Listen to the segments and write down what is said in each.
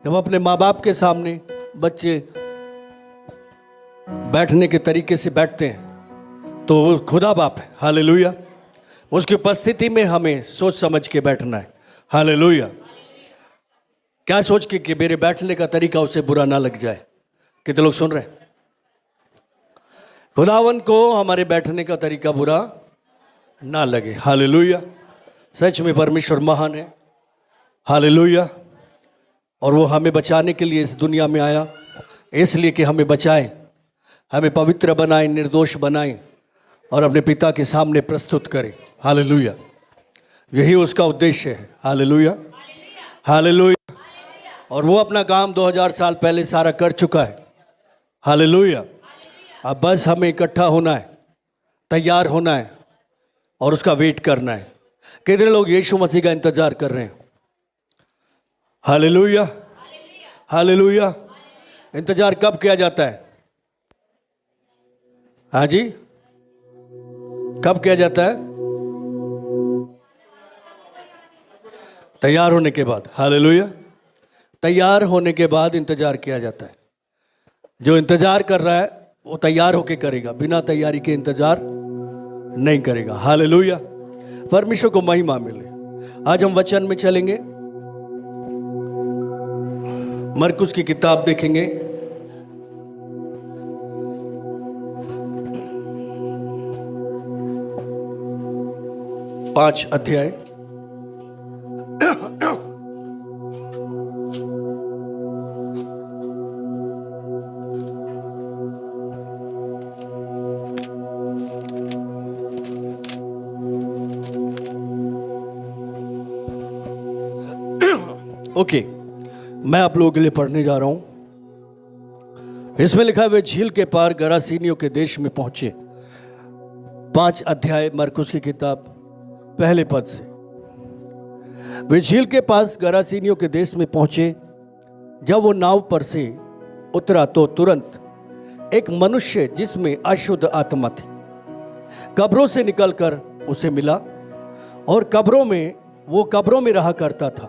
जब अपने माँ बाप के सामने बच्चे बैठने के तरीके से बैठते हैं तो वो खुदा बाप है, हालेलुया। उसकी उपस्थिति में हमें सोच समझ के बैठना है, हालेलुया। क्या सोच के कि मेरे बैठने का तरीका उसे बुरा ना लग जाए। कितने लोग सुन रहे हैं? खुदावन को हमारे बैठने का तरीका बुरा ना लगे, हालेलुया। सच में परमेश्वर महान है, हालेलुया। और वो हमें बचाने के लिए इस दुनिया में आया, इसलिए कि हमें बचाए, हमें पवित्र बनाए, निर्दोष बनाए और अपने पिता के सामने प्रस्तुत करे, हालेलुया। यही उसका उद्देश्य है, हालेलुया, हालेलुया। और वो अपना काम 2000 साल पहले सारा कर चुका है, हालेलुया। अब बस हमें इकट्ठा होना है, तैयार होना है और उसका वेट करना है। कितने लोग यीशु मसीह का इंतजार कर रहे हैं? Hallelujah, hallelujah. इंतजार कब किया जाता है? हाँ जी, कब किया जाता है? तैयार होने के बाद, हालेलुया। तैयार होने के बाद इंतजार किया जाता है। जो इंतजार कर रहा है वो तैयार होके करेगा, बिना तैयारी के इंतजार नहीं करेगा, हालेलुया। परमेश्वर को महिमा मिले। आज हम वचन में चलेंगे, मरकुस की किताब देखेंगे, पांच अध्याय। ओके, मैं आप लोगों के लिए पढ़ने जा रहा हूं। इसमें लिखा है वे झील के पार गरासीनियों के देश में पहुंचे। 5 अध्याय मरकुस की किताब पहले पद से। वे झील के पास गरासीनियों के देश में पहुंचे। जब वो नाव पर से उतरा तो तुरंत एक मनुष्य जिसमें अशुद्ध आत्मा थी कब्रों से निकलकर उसे मिला और कब्रों में रहा करता था।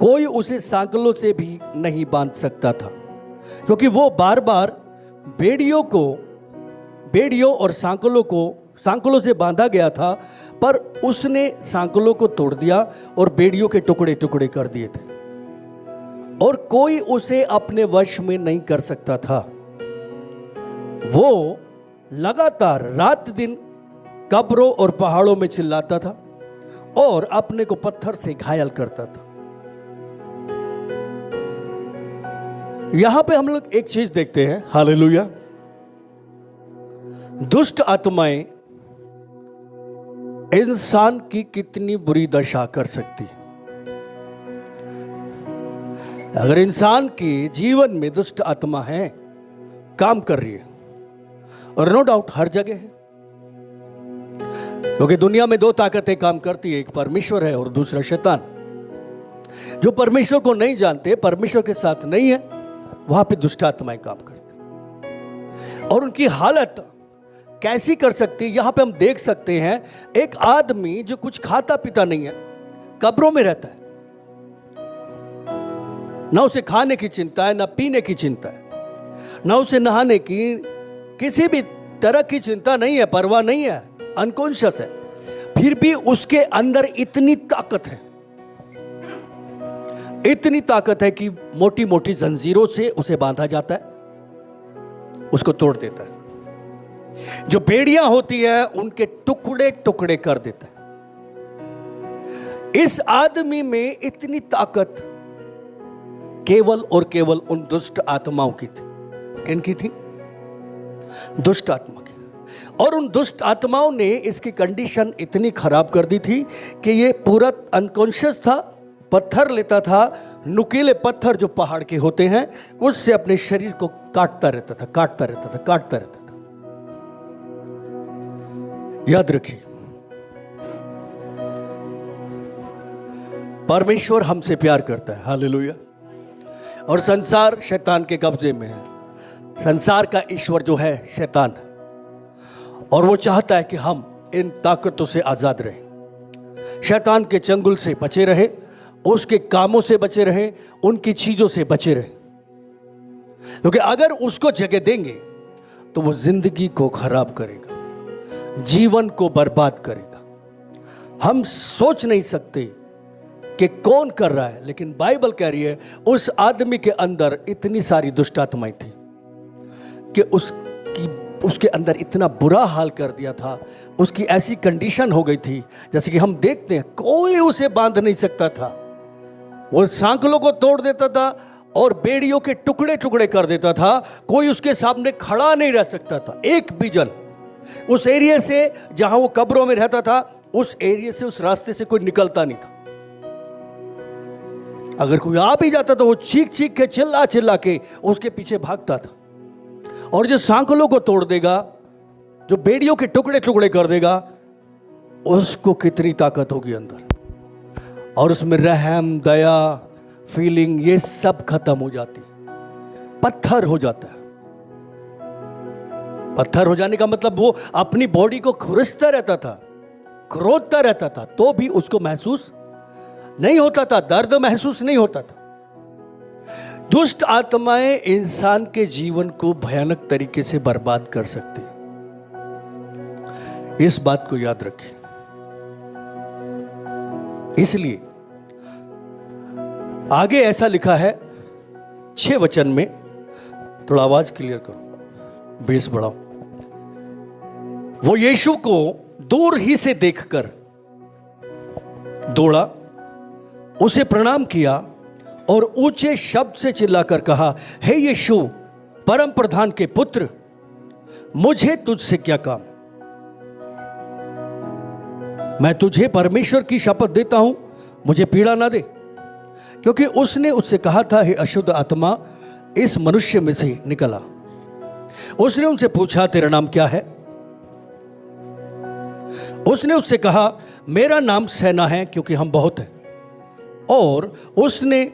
कोई उसे सांकलों से भी नहीं बांध सकता था, क्योंकि वो बार बार बेड़ियों और सांकलों से बांधा गया था, पर उसने सांकलों को तोड़ दिया और बेड़ियों के टुकड़े टुकड़े कर दिए थे और कोई उसे अपने वश में नहीं कर सकता था। वो लगातार रात दिन कब्रों और पहाड़ों में चिल्लाता था और अपने को पत्थर से घायल करता था। यहां पे हम लोग एक चीज देखते हैं, हालेलुया। दुष्ट आत्माएं इंसान की कितनी बुरी दशा कर सकती है। अगर इंसान के जीवन में दुष्ट आत्मा है, काम कर रही है, और नो डाउट हर जगह है, क्योंकि दुनिया में 2 ताकतें काम करती है, एक परमेश्वर है और दूसरा शैतान। जो परमेश्वर को नहीं जानते, परमेश्वर के साथ नहीं है, वहां पे दुष्ट आत्माएं काम करती और उनकी हालत कैसी कर सकती है। यहां पे हम देख सकते हैं एक आदमी जो कुछ खाता पीता नहीं है, कब्रों में रहता है, ना उसे खाने की चिंता है, ना पीने की चिंता है, ना उसे नहाने की किसी भी तरह की चिंता नहीं है, परवाह नहीं है, अनकॉन्शियस है। फिर भी उसके अंदर इतनी ताकत है कि मोटी मोटी जंजीरों से उसे बांधा जाता है, उसको तोड़ देता है। जो बेड़ियां होती है उनके टुकड़े टुकड़े कर देता है। इस आदमी में इतनी ताकत केवल और केवल उन दुष्ट आत्माओं की थी। किनकी थी? दुष्ट आत्मा की। और उन दुष्ट आत्माओं ने इसकी कंडीशन इतनी खराब कर दी थी कि ये पूरा अनकॉन्शियस था, पत्थर लेता था, नुकीले पत्थर जो पहाड़ के होते हैं उससे अपने शरीर को काटता रहता था। याद रखिए, परमेश्वर हमसे प्यार करता है, हालेलुया। और संसार शैतान के कब्जे में है। संसार का ईश्वर जो है शैतान है, और वो चाहता है कि हम इन ताकतों से आजाद रहें, शैतान के चंगुल से बचे रहे उसके कामों से बचे रहें, उनकी चीजों से बचे रहें, क्योंकि अगर उसको जगह देंगे तो वो जिंदगी को खराब करेगा, जीवन को बर्बाद करेगा। हम सोच नहीं सकते कि कौन कर रहा है, लेकिन बाइबल कह रही है उस आदमी के अंदर इतनी सारी दुष्ट आत्माएं थी कि उसके अंदर इतना बुरा हाल कर दिया था, उसकी ऐसी कंडीशन हो गई थी, जैसे कि हम देखते हैं कोई उसे बांध नहीं सकता था। वो सांकलों को तोड़ देता था और बेड़ियों के टुकड़े टुकड़े कर देता था, कोई उसके सामने खड़ा नहीं रह सकता था। एक भी जन उस एरिया से, जहां वो कब्रों में रहता था, उस एरिया से, उस रास्ते से कोई निकलता नहीं था। अगर कोई आ भी जाता तो वो चीख चीख के, चिल्ला चिल्ला के उसके पीछे भागता था। और जो सांकलों को तोड़ देगा, जो बेड़ियों के टुकड़े टुकड़े कर देगा, उसको कितनी ताकत होगी अंदर, और उसमें रहम, दया, फीलिंग, ये सब खत्म हो जाती, पत्थर हो जाता है। पत्थर हो जाने का मतलब वो अपनी बॉडी को खुरसता रहता था, क्रोधता रहता था, तो भी उसको महसूस नहीं होता था, दर्द महसूस नहीं होता था। दुष्ट आत्माएं इंसान के जीवन को भयानक तरीके से बर्बाद कर सकती हैं, इस बात को याद रखिए। इसलिए आगे ऐसा लिखा है 6 वचन में, थोड़ा आवाज क्लियर करो, बेस बढ़ाओ। वो यीशु को दूर ही से देखकर दौड़ा, उसे प्रणाम किया और ऊंचे शब्द से चिल्लाकर कहा, हे यीशु, परम प्रधान के पुत्र, मुझे तुझसे क्या काम? मैं तुझे परमेश्वर की शपथ देता हूं, मुझे पीड़ा ना दे। क्योंकि उसने उससे कहा था, हे अशुद्ध आत्मा, इस मनुष्य में से निकला। उसने उनसे पूछा, तेरा नाम क्या है? उसने उससे कहा, मेरा नाम सेना है, क्योंकि हम बहुत हैं। और उसने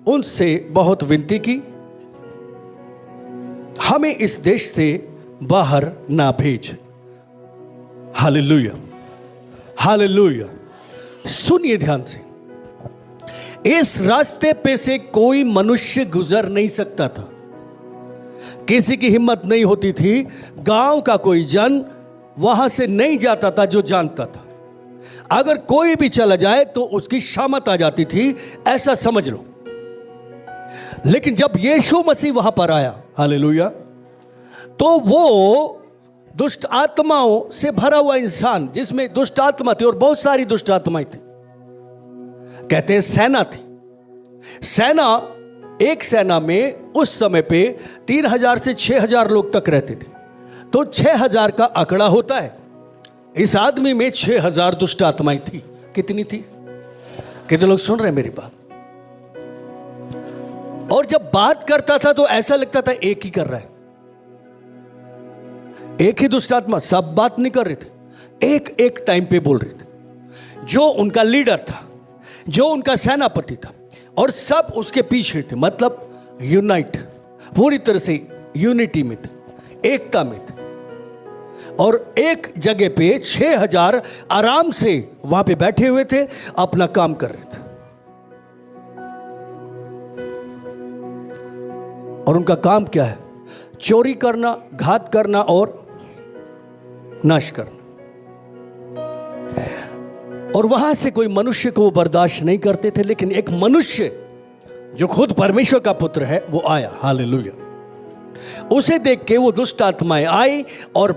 उनसे बहुत विनती की, हमें इस देश से बाहर ना भेज। Hallelujah, hallelujah. सुनिए ध्यान से, इस रास्ते पे से कोई मनुष्य गुजर नहीं सकता था, किसी की हिम्मत नहीं होती थी, गांव का कोई जन वहां से नहीं जाता था जो जानता था। अगर कोई भी चला जाए तो उसकी शामत आ जाती थी, ऐसा समझ लो। लेकिन जब यीशु मसीह वहां पर आया, हालेलुया, तो वो दुष्ट आत्माओं से भरा हुआ इंसान, जिसमें दुष्ट आत्मा थी, और बहुत सारी दुष्ट आत्माएं थी, कहते हैं सेना थी। सेना, एक सेना में उस समय पे 3000 से 6000 लोग तक रहते थे, तो 6000 का आंकड़ा होता है। इस आदमी में 6000 दुष्ट आत्माएं थी। कितनी थी? कितने लोग सुन रहे हैं मेरी बात? और जब बात करता था तो ऐसा लगता था एक ही कर रहा है, एक ही दुष्ट आत्मा, सब बात नहीं कर रहे थे, एक एक टाइम पे बोल रहे थे। जो उनका लीडर था, जो उनका सेनापति था, और सब उसके पीछे थे, मतलब यूनाइट, पूरी तरह से यूनिटी में थे, एकता में थे। और एक जगह पे 6000 आराम से वहां पे बैठे हुए थे, अपना काम कर रहे थे, और उनका काम क्या है? चोरी करना, घात करना और नाश करना। और वहां से कोई मनुष्य को वो बर्दाश्त नहीं करते थे, लेकिन एक मनुष्य जो खुद परमेश्वर का पुत्र है, वो आया। हालेलुया। उसे देख के वो दुष्ट आत्माएं आई और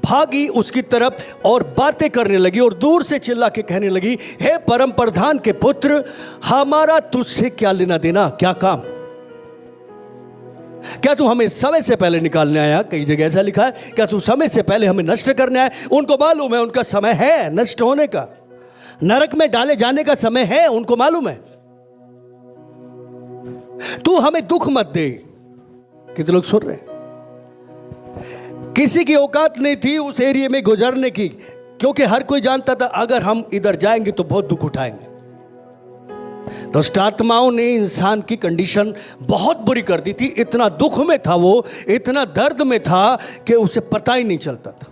भागी उसकी तरफ और बातें करने लगी, और दूर से चिल्ला के कहने लगी, हे परम प्रधान के पुत्र, हमारा तुझसे क्या लेना देना, क्या काम? क्या तू हमें समय से पहले निकालने आया? कई जगह ऐसा लिखा है, क्या तू समय से पहले हमें नष्ट करने आया? उनको मालूम है उनका समय है नष्ट होने का, नरक में डाले जाने का समय है, उनको मालूम है। तू हमें दुख मत दे। कितने लोग सुन रहे हैं? किसी की औकात नहीं थी उस एरिया में गुजरने की, क्योंकि हर कोई जानता था अगर हम इधर जाएंगे तो बहुत दुख उठाएंगे। तो दुष्ट आत्माओं ने इंसान की कंडीशन बहुत बुरी कर दी थी। इतना दुख में था वो, इतना दर्द में था कि उसे पता ही नहीं चलता था।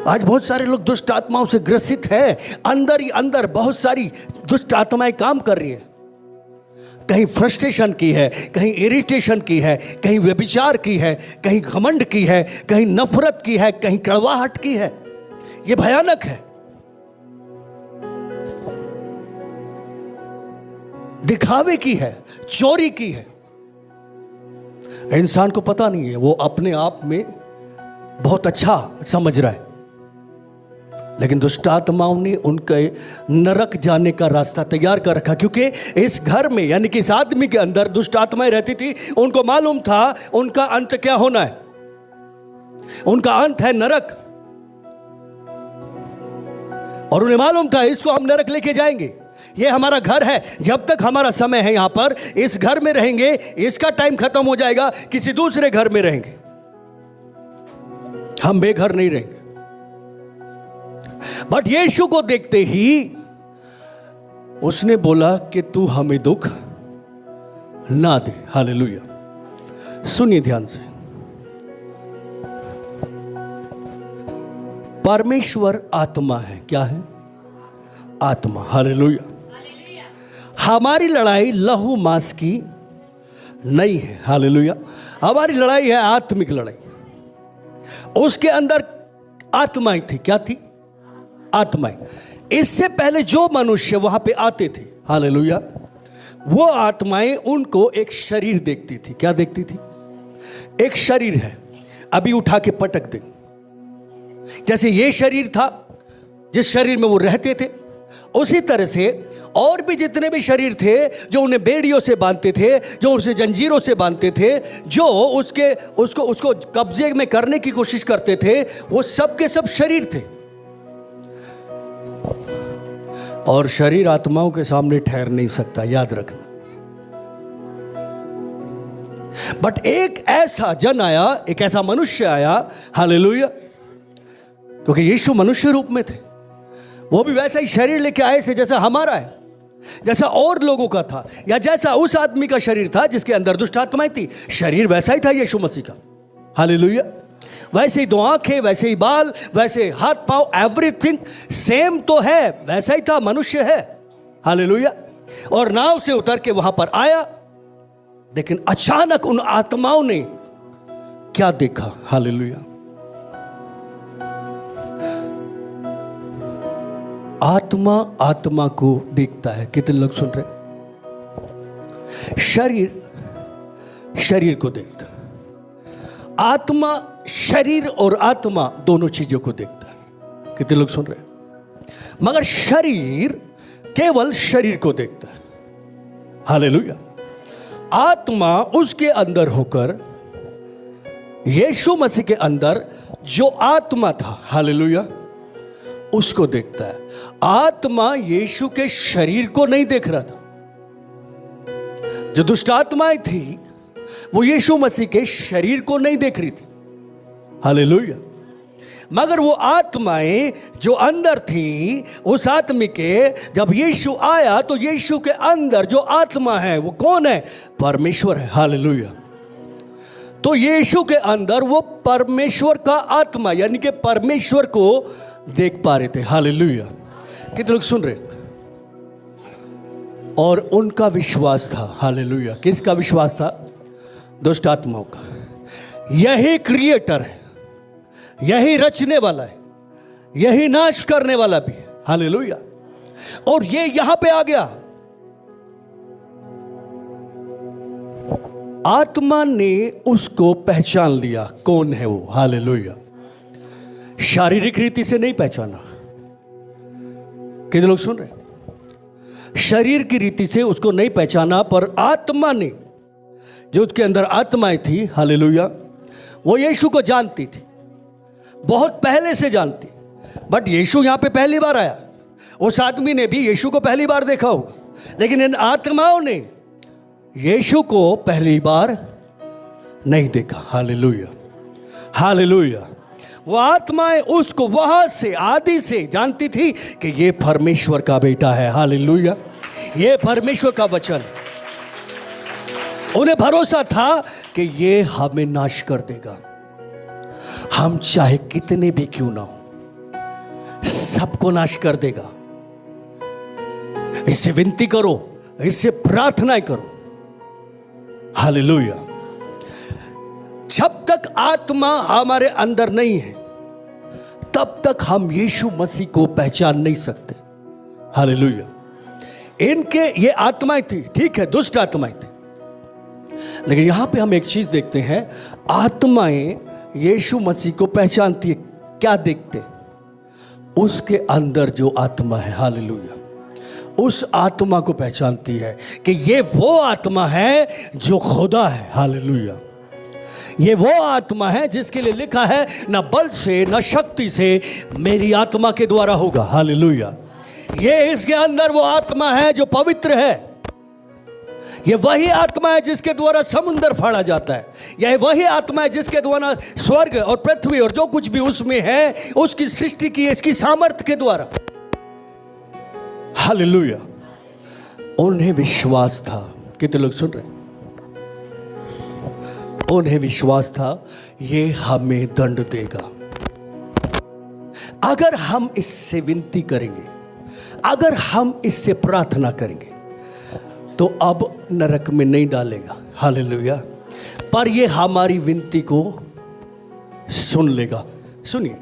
आज बहुत सारे लोग दुष्ट आत्माओं से ग्रसित है, अंदर ही अंदर बहुत सारी दुष्ट आत्माएं काम कर रही हैं। कहीं फ्रस्ट्रेशन की है, कहीं इरिटेशन की है, कहीं व्यभिचार की है, कहीं घमंड की है, कहीं नफरत की है, कहीं कड़वाहट की है। ये भयानक है। दिखावे की है, चोरी की है। इंसान को पता नहीं है, वो अपने आप में बहुत अच्छा समझ रहा है, लेकिन दुष्ट आत्माओं ने उनके नरक जाने का रास्ता तैयार कर रखा। क्योंकि इस घर में यानी कि इस आदमी के अंदर दुष्ट आत्माएं रहती थी। उनको मालूम था उनका अंत क्या होना है। उनका अंत है नरक, और उन्हें मालूम था इसको हम नरक लेके जाएंगे। ये हमारा घर है, जब तक हमारा समय है यहां पर इस घर में रहेंगे, इसका टाइम खत्म हो जाएगा, किसी दूसरे घर में रहेंगे, हम बेघर नहीं रहेंगे। बट यीशु को देखते ही उसने बोला कि तू हमें दुख ना दे। हालेलुया। सुनिए ध्यान से, परमेश्वर आत्मा है। क्या है? आत्मा। हालेलुया। हमारी लड़ाई लहू मांस की नहीं है। हालेलुया। हमारी लड़ाई है आत्मिक लड़ाई। उसके अंदर आत्माएं थी। क्या थी? आत्माएं। इससे पहले जो मनुष्य वहां पे आते थे, हालेलुया, वो आत्माएं उनको एक शरीर देखती थी। क्या देखती थी? एक शरीर है, अभी उठा के पटक दे। जैसे ये शरीर था जिस शरीर में वो रहते थे, उसी तरह से और भी जितने भी शरीर थे जो उन्हें बेड़ियों से बांधते थे, जो उसे जंजीरों से बांधते थे, जो उसको कब्जे में करने की कोशिश करते थे, वो सब के सब शरीर थे। और शरीर आत्माओं के सामने ठहर नहीं सकता, याद रखना। बट एक ऐसा जन आया, एक ऐसा मनुष्य आया, हालेलुया, क्योंकि यीशु मनुष्य रूप में थे। वो भी वैसा ही शरीर लेके आए थे जैसा हमारा है, जैसा और लोगों का था, या जैसा उस आदमी का शरीर था जिसके अंदर दुष्ट आत्माएं थी। शरीर वैसा ही था यीशु मसीह का। हालेलुया। वैसे ही 2 आंखें, वैसे ही बाल, वैसे हाथ पांव, एवरीथिंग सेम तो है, वैसा ही था, मनुष्य है। हालेलुया। और नाव से उतर के वहां पर आया, लेकिन अचानक उन आत्माओं ने क्या देखा? हालेलुया। आत्मा आत्मा को देखता है। कितने लोग सुन रहे? शरीर शरीर को देखता है। आत्मा शरीर और आत्मा दोनों चीजों को देखता है। कितने लोग सुन रहे? मगर शरीर केवल शरीर को देखता है। हालेलुया। आत्मा उसके अंदर होकर यीशु मसीह के अंदर जो आत्मा था, हालेलुया, उसको देखता है। आत्मा यीशु के शरीर को नहीं देख रहा था। जो दुष्ट आत्माएं थी वो यीशु मसीह के शरीर को नहीं देख रही थी। हालेलुया। मगर वो आत्माएं जो अंदर थी, उस आदमी के जब यीशु आया तो यीशु के अंदर जो आत्मा है वो कौन है? परमेश्वर है। हालेलुया। तो यीशु के अंदर वो परमेश्वर का आत्मा यानी कि परमेश्वर को देख पा रहे थे। हालेलुया। कितने लोग सुन रहे? और उनका विश्वास था, हालेलुया। किसका विश्वास था? दुष्ट आत्माओं का। यही क्रिएटर है, यही रचने वाला है, यही नाश करने वाला भी है। हालेलुया। और ये यहां पे आ गया। आत्मा ने उसको पहचान लिया कौन है वो। हालेलुया। शारीरिक रीति से नहीं पहचाना। कितने लोग सुन रहे? शरीर की रीति से उसको नहीं पहचाना, पर आत्मा ने, जो उसके अंदर आत्माएं थी, हालेलुया, वो यीशु को जानती थी, बहुत पहले से जानती। बट यीशु यहां पे पहली बार आया। उस आदमी ने भी यीशु को पहली बार देखा होगा, लेकिन इन आत्माओं ने यीशु को पहली बार नहीं देखा। हालेलुया। हालेलुया। वो आत्माएं उसको वहां से आदि से जानती थी कि ये परमेश्वर का बेटा है। हालेलुया। ये परमेश्वर का वचन। उन्हें भरोसा था कि ये हमें नाश कर देगा, हम चाहे कितने भी क्यों ना हो। सबको नाश कर देगा। इससे विनती करो, इससे प्रार्थना करो। हालेलुया। जब तक आत्मा हमारे अंदर नहीं है तब तक हम यीशु मसीह को पहचान नहीं सकते। हालेलुया। इनके ये आत्माएं थी, ठीक है, दुष्ट आत्माएं थी, लेकिन यहां पे हम एक चीज देखते हैं, आत्माएं यीशु मसीह को पहचानती है। क्या देखते? उसके अंदर जो आत्मा है, हालेलुया, उस आत्मा को पहचानती है कि ये वो आत्मा है जो खुदा है। हालेलुया। ये वो आत्मा है जिसके लिए लिखा है, ना बल से ना शक्ति से मेरी आत्मा के द्वारा होगा। हालेलुया। ये इसके अंदर वो आत्मा है जो पवित्र है। ये वही आत्मा है जिसके द्वारा समुद्र फाड़ा जाता है। यह वही आत्मा है जिसके द्वारा स्वर्ग और पृथ्वी और जो कुछ भी उसमें है उसकी सृष्टि की, इसकी सामर्थ्य के द्वारा। हालेलुया। उन्हें विश्वास था, कितने लोग सुन रहे हैं? उन्हें विश्वास था ये हमें दंड देगा। अगर हम इससे विनती करेंगे, अगर हम इससे प्रार्थना करेंगे तो अब नरक में नहीं डालेगा। हालेलुया। पर ये हमारी विनती को सुन लेगा। सुनिए,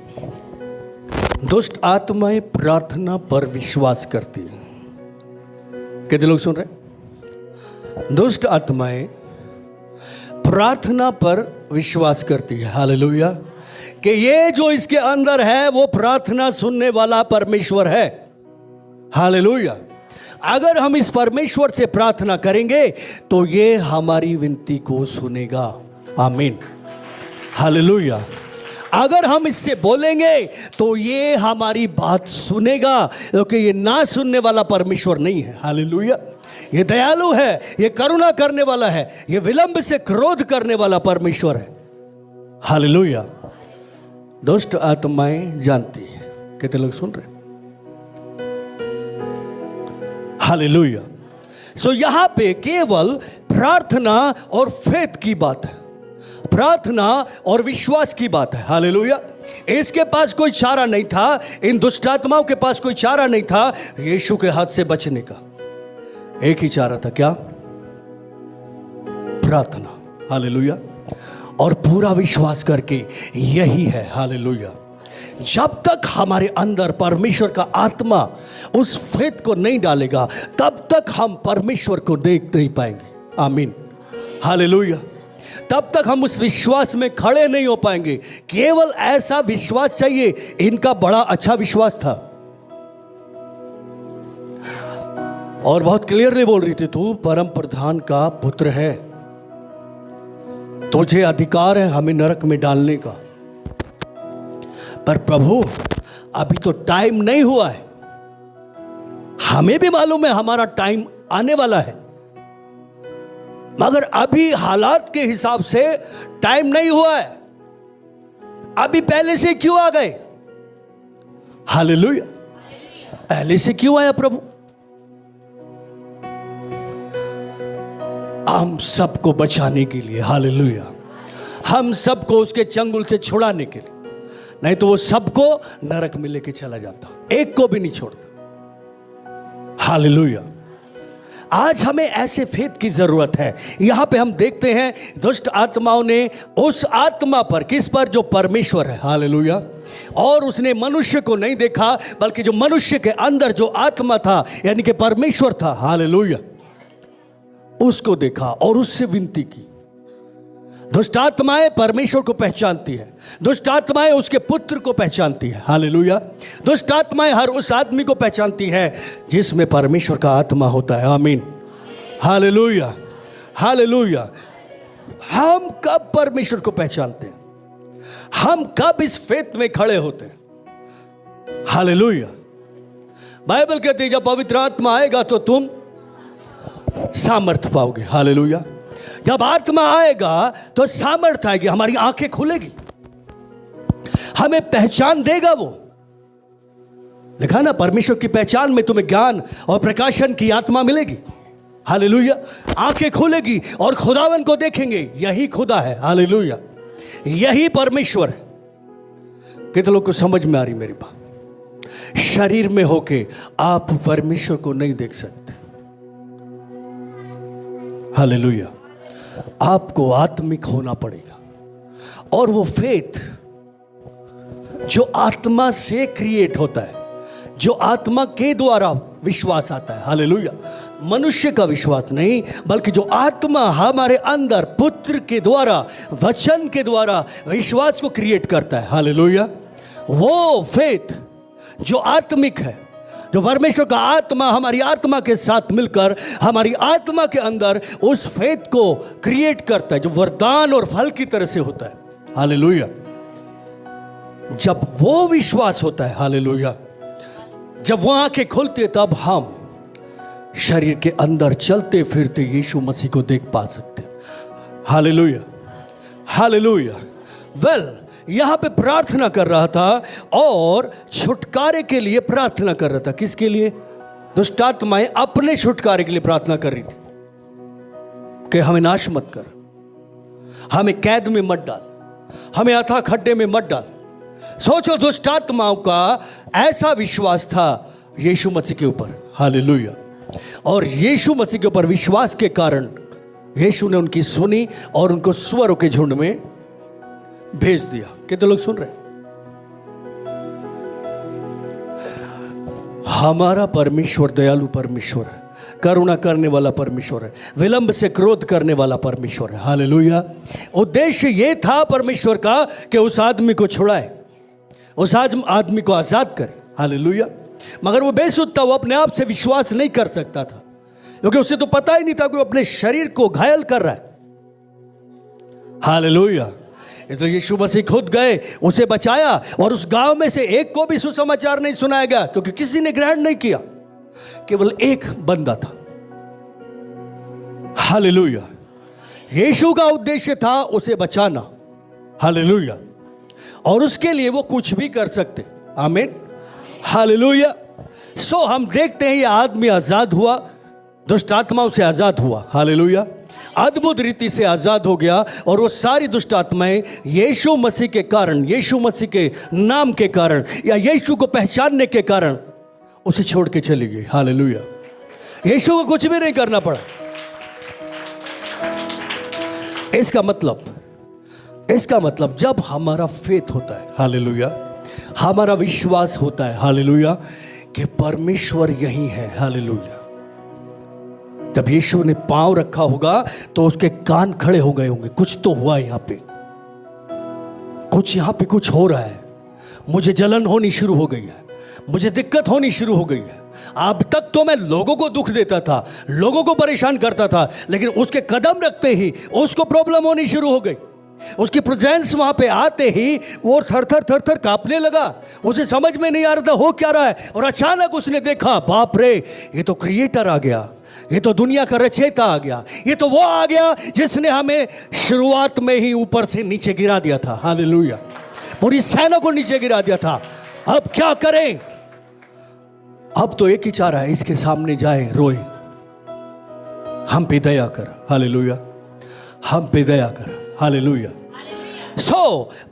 दुष्ट आत्माएं प्रार्थना पर विश्वास करती हैं। कितने लोग सुन रहे हैं? दुष्ट आत्माएं प्रार्थना पर विश्वास करती है। हालेलुया। कि ये जो इसके अंदर है वो प्रार्थना सुनने वाला परमेश्वर है। हालेलुया। अगर हम इस परमेश्वर से प्रार्थना करेंगे तो ये हमारी विनती को सुनेगा। आमीन। हालेलुया। अगर हम इससे बोलेंगे तो ये हमारी बात सुनेगा, क्योंकि ये ना सुनने वाला परमेश्वर नहीं है। हालेलुया। ये दयालु है, ये करुणा करने वाला है, ये विलंब से क्रोध करने वाला परमेश्वर है। हालेलुया। दुष्ट आत्माएं जानती है। कितने लोग सुन रहे? हालेलुया। सो यहां पे केवल प्रार्थना और फेथ की बात है, प्रार्थना और विश्वास की बात है। हालेलुया। इसके पास कोई चारा नहीं था, इन दुष्ट आत्माओं के पास कोई चारा नहीं था यीशु के हाथ से बचने का। एक ही चारा था, क्या? प्रार्थना। हालेलुया। और पूरा विश्वास करके यही है। हालेलुया। जब तक हमारे अंदर परमेश्वर का आत्मा उस फेथ को नहीं डालेगा तब तक हम परमेश्वर को देख नहीं पाएंगे। आमीन। हालेलुया। तब तक हम उस विश्वास में खड़े नहीं हो पाएंगे। केवल ऐसा विश्वास चाहिए। इनका बड़ा अच्छा विश्वास था और बहुत क्लियरली बोल रही थी, तू परम प्रधान का पुत्र है, तुझे अधिकार है हमें नरक में डालने का। पर प्रभु अभी तो टाइम नहीं हुआ है। हमें भी मालूम है हमारा टाइम आने वाला है, मगर अभी हालात के हिसाब से टाइम नहीं हुआ है। अभी पहले से क्यों आ गए? हालेलुया। पहले से क्यों आया प्रभु? हम सबको बचाने के लिए। हालेलुया। हम सबको उसके चंगुल से छुड़ाने के लिए, नहीं तो वो सबको नरक में लेके चला जाता, एक को भी नहीं छोड़ता। हालेलुया। आज हमें ऐसे फेथ की जरूरत है। यहां पे हम देखते हैं दुष्ट आत्माओं ने उस आत्मा पर, किस पर? जो परमेश्वर है। हालेलुया। और उसने मनुष्य को नहीं देखा, बल्कि जो मनुष्य के अंदर जो आत्मा था, यानी कि परमेश्वर था, हालेलुया, उसको देखा और उससे विनती की। दुष्ट आत्माएं परमेश्वर को पहचानती है, दुष्ट आत्माएं उसके पुत्र को पहचानती है। हालेलुया। दुष्ट आत्माएं हर उस आदमी को पहचानती है जिसमें परमेश्वर का आत्मा होता है। आमीन। हालेलुया। हालेलुया। हम कब परमेश्वर को पहचानते हैं? हम कब इस फेथ में खड़े होते हैं? हालेलुया। बाइबल कहती है जब पवित्र आत्मा आएगा तो तुम सामर्थ पाओगे। हालेलुया। जब आत्मा आएगा तो सामर्थ आएगी, हमारी आंखें खुलेगी, हमें पहचान देगा। वो लिखा ना, परमेश्वर की पहचान में तुम्हें ज्ञान और प्रकाशन की आत्मा मिलेगी। हालेलुया। आंखें खुलेगी और खुदावन को देखेंगे, यही खुदा है। हालेलुया। यही परमेश्वर है। कितने लोग को समझ में आ रही मेरी बात? शरीर में होके आप परमेश्वर को नहीं देख सकते। हालेलुया। आपको आत्मिक होना पड़ेगा, और वो फेथ जो आत्मा से क्रिएट होता है, जो आत्मा के द्वारा विश्वास आता है। हालेलुया। मनुष्य का विश्वास नहीं, बल्कि जो आत्मा हमारे अंदर पुत्र के द्वारा, वचन के द्वारा विश्वास को क्रिएट करता है। हालेलुया। वो फेथ जो आत्मिक है, जो परमेश्वर का आत्मा हमारी आत्मा के साथ मिलकर हमारी आत्मा के अंदर उस फेथ को क्रिएट करता है, जो वरदान और फल की तरह से होता है। हालेलुया। जब वो विश्वास होता है, हालेलुया, जब वो आंखें खुलती है, तब हम शरीर के अंदर चलते फिरते यीशु मसीह को देख पा सकते हैं। Hallelujah, hallelujah. वेल, यहां पे प्रार्थना कर रहा था और छुटकारे के लिए प्रार्थना कर रहा था। किसके लिए? दुष्टात्माएं अपने छुटकारे के लिए प्रार्थना कर रही थी कि हमें नाश मत कर, हमें कैद में मत डाल, हमें अथाह खड्डे में मत डाल। सोचो, दुष्टात्माओं का ऐसा विश्वास था यीशु मसीह के ऊपर। हालेलुया। और यीशु मसीह के ऊपर विश्वास के कारण यीशु ने उनकी सुनी और उनको सुअरों के झुंड में भेज दिया। कितने लोग सुन रहे हैं? हमारा परमेश्वर दयालु परमेश्वर है, करुणा करने वाला परमेश्वर है, विलंब से क्रोध करने वाला परमेश्वर है। हालेलुया। उद्देश्य यह था परमेश्वर का कि उस आदमी को छुड़ाए, उस आदमी को आजाद करे। हालेलुया। मगर वो बेसुध था, वो अपने आप से विश्वास नहीं कर सकता था, क्योंकि उसे तो पता ही नहीं था कि वो अपने शरीर को घायल कर रहा है। हालेलुया। इसलिए यीशु मसीह खुद गए, उसे बचाया, और उस गांव में से एक को भी सुसमाचार नहीं सुनाया गया, क्योंकि किसी ने ग्रहण नहीं किया। केवल एक बंदा था। हालेलुया। यीशु का उद्देश्य था उसे बचाना। हालेलुया। और उसके लिए वो कुछ भी कर सकते। आमीन। हालेलुया। सो हम देखते हैं ये आदमी आजाद हुआ, दुष्ट आत्माओं से आजाद हुआ। हालेलुया। अद्भुत रीति से आजाद हो गया, और वो सारी दुष्ट आत्माएं यीशु मसीह के कारण, यीशु मसीह के नाम के कारण, या यीशु को पहचानने के कारण उसे छोड़ के चली गई। हालेलुया। यीशु को कुछ भी नहीं करना पड़ा। इसका मतलब जब हमारा फेथ होता है, हालेलुया, हमारा विश्वास होता है, हालेलुया, कि परमेश्वर यही है। हालेलुया। जब यीशु ने पांव रखा होगा तो उसके कान खड़े हो गए होंगे, कुछ तो हुआ यहां पे, कुछ हो रहा है, मुझे जलन होनी शुरू हो गई है, मुझे दिक्कत होनी शुरू हो गई है। अब तक तो मैं लोगों को दुख देता था, लोगों को परेशान करता था, लेकिन उसके कदम रखते ही उसको प्रॉब्लम होनी शुरू हो गई। उसकी प्रेजेंस वहां पे आते ही वो थर थर कांपने लगा। उसे समझ में नहीं आ रहा था हो क्या रहा है, और अचानक उसने देखा, बाप रे, ये तो क्रिएटर आ गया, ये तो दुनिया का रचयिता आ गया, ये तो वो आ गया जिसने हमें शुरुआत में ही ऊपर से नीचे गिरा दिया था। हालेलुया। पूरी सेना को नीचे गिरा दिया था। अब क्या करें? अब तो एक ही चाह रहा है, इसके सामने जाए, रोए, हम पे दया कर। हालेलुया। हम पे दया कर। हालेलुया।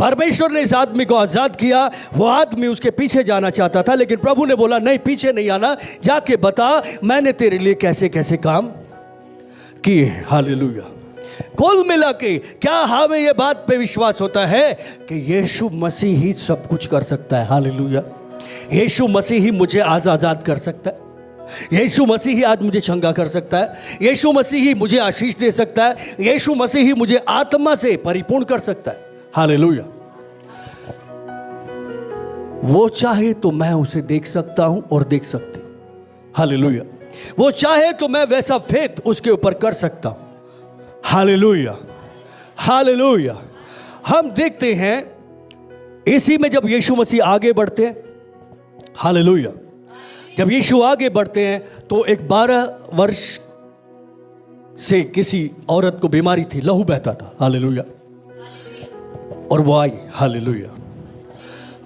परमेश्वर ने इस आदमी को आजाद किया। वो आदमी उसके पीछे जाना चाहता था, लेकिन प्रभु ने बोला, नहीं, पीछे नहीं आना, जाके बता मैंने तेरे लिए कैसे कैसे काम किए। हालेलुया। कुल मिला के क्या हमें यह बात पे विश्वास होता है कि यीशु मसीह ही सब कुछ कर सकता है। हालेलुया। यीशु मसीह ही मुझे आज आजाद कर सकता है, यीशु मसीह ही आज मुझे चंगा कर सकता है, यीशु मसीह ही मुझे आशीष दे सकता है, यीशु मसीह ही मुझे आत्मा से परिपूर्ण कर सकता है। हालेलुया। वो चाहे तो मैं उसे देख सकता हूं और देख सकती हूं। हालेलुया। वो चाहे तो मैं वैसा फेथ उसके ऊपर कर सकता हूं। हालेलुया। हालेलुया। हम देखते हैं इसी में जब यीशु मसीह आगे बढ़ते हैं, हालेलुया, जब यीशु आगे बढ़ते हैं तो एक 12 वर्ष से किसी औरत को बीमारी थी, लहू बहता था। हालेलुया। और वो आई। हालेलुया।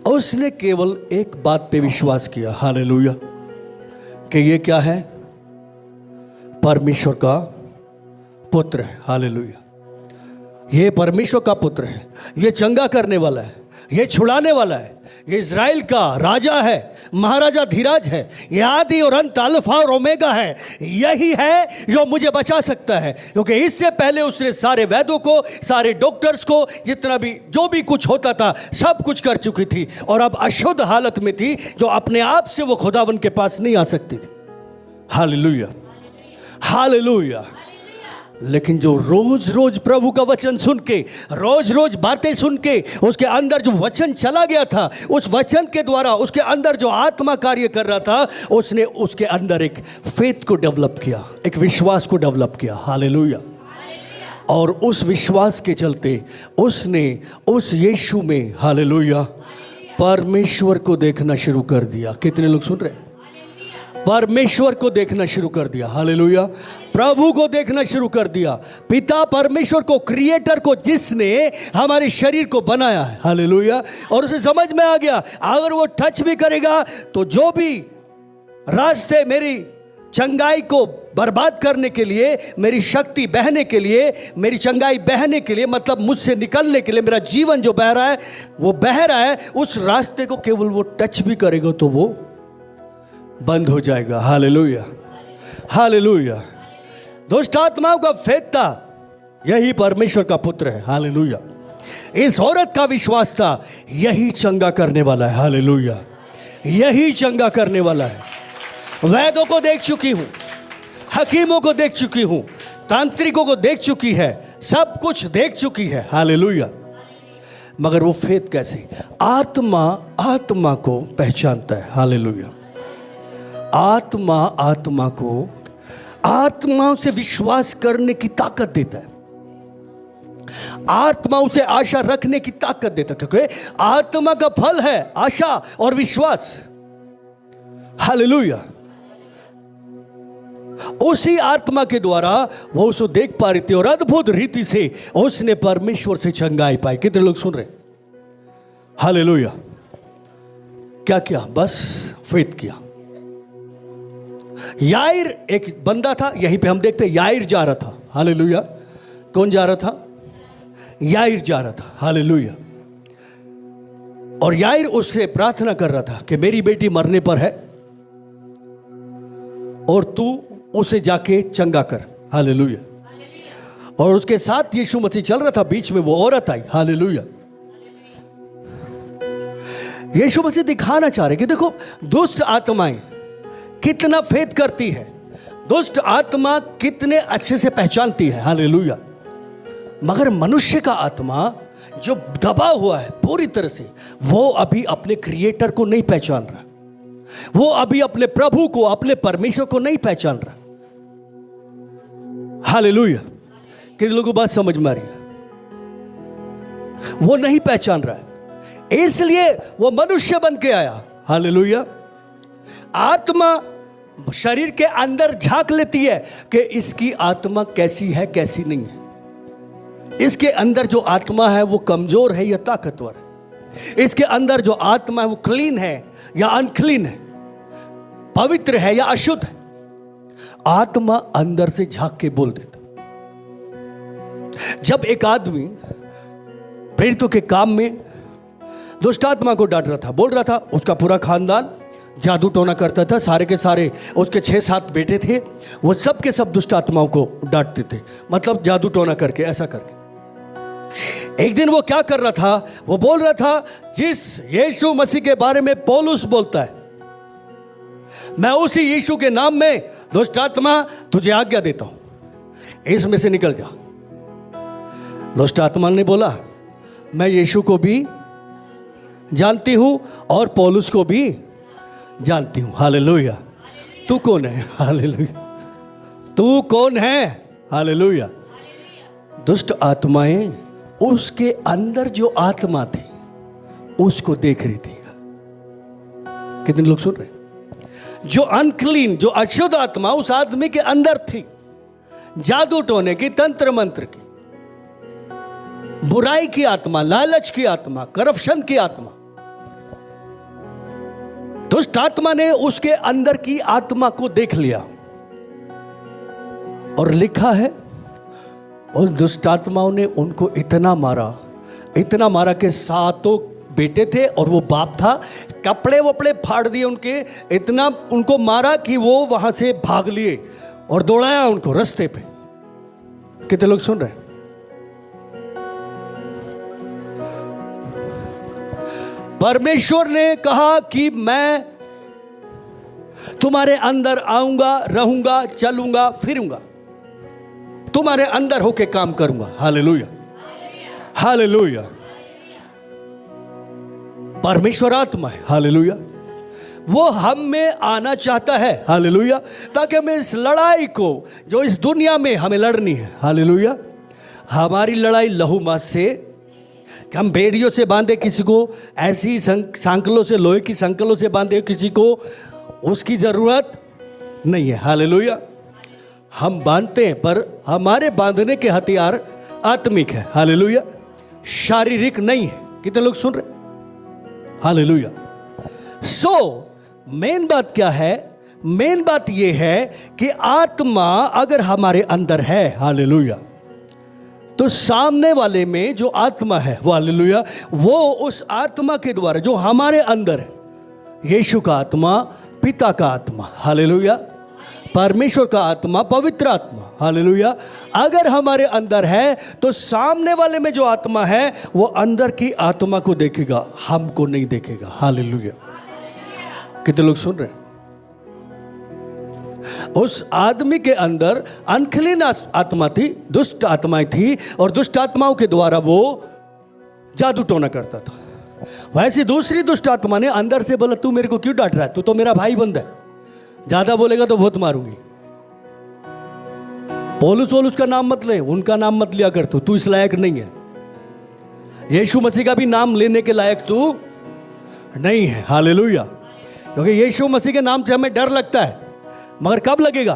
और उसने केवल एक बात पे विश्वास किया। हालेलुया। कि ये क्या है? परमेश्वर का पुत्र है। हालेलुया। ये परमेश्वर का पुत्र है, ये चंगा करने वाला है। ये छुड़ाने वाला है, ये इज़राइल का राजा है, महाराजा धीराज है, ये आदि और अंत, अल्फा और ओमेगा है। यही है जो मुझे बचा सकता है, क्योंकि इससे पहले उसने सारे वैद्यों को, सारे डॉक्टर्स को, जितना भी जो भी कुछ होता था सब कुछ कर चुकी थी, और अब अशुद्ध हालत में थी, जो अपने आप से वो खुदावन के पास नहीं आ सकती थी। Hallelujah, hallelujah. लेकिन जो रोज रोज प्रभु का वचन सुन के, रोज रोज बातें सुन के, उसके अंदर जो वचन चला गया था, उस वचन के द्वारा उसके अंदर जो आत्मा कार्य कर रहा था, उसने उसके अंदर एक फेथ को डेवलप किया, एक विश्वास को डेवलप किया। हालेलुया। और उस विश्वास के चलते उसने उस यीशु में, हालेलुया, परमेश्वर को देखना शुरू कर दिया। कितने लोग सुन रहे हैं? परमेश्वर को देखना शुरू कर दिया। हालेलुया। प्रभु को देखना शुरू कर दिया, पिता परमेश्वर को, क्रिएटर को, जिसने हमारे शरीर को बनाया है। हालेलुया। और उसे समझ में आ गया, अगर वो टच भी करेगा तो जो भी रास्ते मेरी चंगाई को बर्बाद करने के लिए, मेरी शक्ति बहने के लिए, मेरी चंगाई बहने के लिए, मतलब मुझसे निकलने के लिए, मेरा जीवन जो बह रहा है वो बह रहा है, उस रास्ते को केवल वो टच भी करेगा तो वो बंद हो जाएगा। Hallelujah, hallelujah. दुष्ट आत्माओं का फेंकता यही परमेश्वर का पुत्र है। हालेलुया। इस औरत का विश्वास था, यही चंगा करने वाला है। हालेलुया, यही चंगा करने वाला है। वैद्यों को देख चुकी हूं, हकीमों को देख चुकी हूं, तांत्रिकों को देख चुकी है, सब कुछ देख चुकी है। हालेलुया। मगर वो फेथ कैसे? आत्मा आत्मा को पहचानता है। हालेलुया। आत्मा आत्मा को, आत्माओं से विश्वास करने की ताकत देता है, आत्माओं से आशा रखने की ताकत देता है, क्योंकि आत्मा का फल है आशा और विश्वास। हालेलुया। उसी आत्मा के द्वारा वो उसको देख पा रही थी, और अद्भुत रीति से उसने परमेश्वर से चंगाई पाई। कितने लोग सुन रहे? हालेलुया। क्या किया? बस फेथ किया। याइर एक बंदा था, यहीं पे हम देखते हैं याइर जा रहा था। हालेलुया। कौन जा रहा था? याइर जा रहा था। हालेलुया। और याइर उससे प्रार्थना कर रहा था कि मेरी बेटी मरने पर है और तू उसे जाके चंगा कर। हालेलुया। और उसके साथ यीशु मसीह चल रहा था, बीच में वो औरत आई। हालेलुया। यीशु मसीह दिखाना चाह रहे कि देखो दुष्ट आत्माएं कितना फेथ करती है, दुष्ट आत्मा कितने अच्छे से पहचानती है। हालेलुया। मगर मनुष्य का आत्मा जो दबा हुआ है पूरी तरह से, वो अभी अपने क्रिएटर को नहीं पहचान रहा, वो अभी अपने प्रभु को, अपने परमेश्वर को नहीं पहचान रहा। हालेलुया। किन लोगों को बात समझ में आ रही है? वो नहीं पहचान रहा है, इसलिए वो मनुष्य बन के आया। हालेलुया। आत्मा शरीर के अंदर झांक लेती है कि इसकी आत्मा कैसी है, कैसी नहीं है। इसके अंदर जो आत्मा है वो कमजोर है या ताकतवर है, इसके अंदर जो आत्मा है वो क्लीन है या अनक्लीन है, पवित्र है या अशुद्ध है। आत्मा अंदर से झांक के बोल देता। जब एक आदमी प्रेरितों के काम में दुष्ट आत्मा को डांट रहा था, बोल रहा था, उसका पूरा खानदान जादू टोना करता था, सारे के सारे उसके 6-7 बेटे थे, वो सब के सब दुष्ट आत्माओं को डांटते थे, मतलब जादू टोना करके, ऐसा करके। एक दिन वो क्या कर रहा था? वो बोल रहा था, जिस यीशु मसीह के बारे में पौलुस बोलता है, मैं उसी यीशु के नाम में दुष्ट आत्मा तुझे आज्ञा देता हूं, इसमें से निकल जा। दुष्ट आत्मा ने बोला, मैं यीशु को भी जानती हूं और पौलुस को भी जानती हूं। हालेलुया। तू कौन है? हालेलुया। तू कौन है? हालेलुया। दुष्ट आत्माएं उसके अंदर जो आत्मा थी उसको देख रही थी। कितने लोग सुन रहे? जो अनक्लीन, जो अशुद्ध आत्मा उस आदमी के अंदर थी, जादू टोने की, तंत्र मंत्र की, बुराई की आत्मा, लालच की आत्मा, करप्शन की आत्मा, दुष्ट आत्मा ने उसके अंदर की आत्मा को देख लिया। और लिखा है, और दुष्ट आत्माओं ने उनको इतना मारा कि 7 बेटे थे और वो बाप था। कपड़े वपड़े फाड़ दिए उनके, इतना उनको मारा कि वो वहां से भाग लिए और दौड़ाया उनको रास्ते पे। कितने लोग सुन रहे हैं? परमेश्वर ने कहा कि मैं तुम्हारे अंदर आऊंगा, रहूंगा, चलूंगा, फिरूंगा, तुम्हारे अंदर होके काम करूंगा। Hallelujah, hallelujah. परमेश्वर आत्मा है। हालेलुया। वो हम में आना चाहता है। हालेलुया। ताकि हमें इस लड़ाई को जो इस दुनिया में हमें लड़नी है, हालेलुया, हमारी लड़ाई लहू मांस से, कि हम बेड़ियों से बांधे किसी को, ऐसी सांकलों से, लोहे की सांकलों से बांधे किसी को, उसकी जरूरत नहीं है। हालेलुया। हम बांधते हैं पर हमारे बांधने के हथियार आत्मिक है। हालेलुया, शारीरिक नहीं है। कितने लोग सुन रहे? हालेलुया। सो मेन बात क्या है? मेन बात यह है कि आत्मा अगर हमारे अंदर है, हालेलुया, तो सामने वाले में जो आत्मा है, वो हालेलुया, वो उस आत्मा के द्वारा जो हमारे अंदर है, यीशु का आत्मा, पिता का आत्मा, हालेलुया, परमेश्वर का आत्मा, पवित्र आत्मा, हालेलुया, अगर हमारे अंदर है तो सामने वाले में जो आत्मा है वो अंदर की आत्मा को देखेगा, हमको नहीं देखेगा। हालेलुया। कितने लोग सुन रहे हैं? उस आदमी के अंदर अनखलीन आत्मा थी, दुष्ट आत्माएं थी, और दुष्ट आत्माओं के द्वारा वो जादू टोना करता था। वैसी दूसरी दुष्ट आत्मा ने अंदर से बोला, तू मेरे को क्यों डांट रहा है? तू तो मेरा भाई बंद है, ज्यादा बोलेगा तो बहुत मारूंगी। पौलुस का नाम मत ले, उनका नाम मत लिया कर, तू इस लायक नहीं है। यीशु मसीह का भी नाम लेने के लायक तू नहीं है। हालेलुया। क्योंकि यीशु मसीह के नाम से हमें डर लगता है, मगर कब लगेगा?